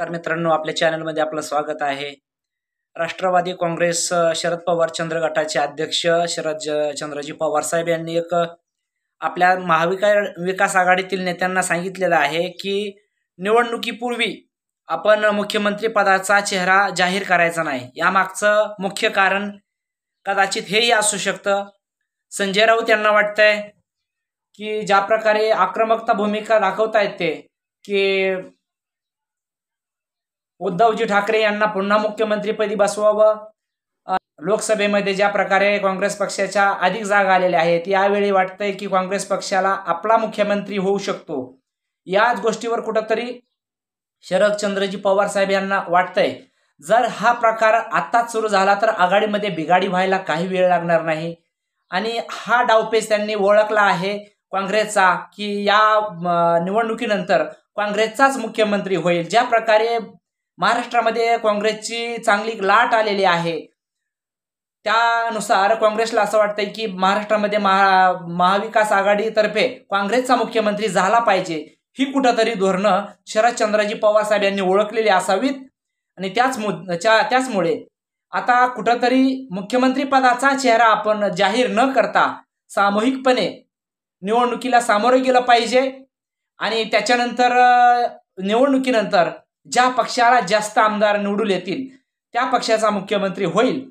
नमस्कार मित्रांनो, आपल्या चॅनलमध्ये आपलं स्वागत आहे। राष्ट्रवादी काँग्रेस शरद पवार चंद्र गटाचे अध्यक्ष चंद्रजी पवार साहेब यांनी एक आपल्या महाविकास आघाडीतील नेत्यांना सांगितलेलं आहे की निवडणुकीपूर्वी आपण मुख्यमंत्री पदाचा चेहरा जाहीर करायचा नाही। यामागचं मुख्य कारण कदाचित हेही असू शकतं। संजय राऊत यांना वाटतंय की ज्या प्रकारे आक्रमकता भूमिका दाखवतायत ते की उद्धवजी ठाकरे यांना पुन्हा मुख्यमंत्रीपदी बसवावं। लोकसभेमध्ये ज्या प्रकारे काँग्रेस पक्षाच्या अधिक जागा आलेल्या आहेत, यावेळी वाटतंय की काँग्रेस पक्षाला आपला मुख्यमंत्री होऊ शकतो। याच गोष्टीवर कुठंतरी शरदचंद्रजी पवार साहेब यांना वाटतंय जर हा प्रकार आत्ताच सुरू झाला तर आघाडीमध्ये बिघाडी व्हायला काही वेळ लागणार नाही। आणि हा डावपेच त्यांनी ओळखला आहे काँग्रेसचा की या निवडणुकीनंतर काँग्रेसचाच मुख्यमंत्री होईल। ज्या प्रकारे महाराष्ट्रामध्ये काँग्रेसची चांगली लाट आलेली आहे, त्यानुसार काँग्रेसला असं वाटतंय की महाराष्ट्रामध्ये महाविकास आघाडीतर्फे काँग्रेसचा मुख्यमंत्री झाला पाहिजे। ही कुठंतरी धोरणं शरदचंद्रजी पवार साहेब यांनी ओळखलेली असावीत आणि त्याचमुळे आता कुठंतरी मुख्यमंत्री पदाचा चेहरा आपण जाहीर न करता सामूहिकपणे निवडणुकीला सामोरे गेलं पाहिजे आणि त्याच्यानंतर निवडणुकीनंतर ज्या पक्षाला जास्त आमदार निवडून येतील त्या पक्षाचा मुख्यमंत्री होईल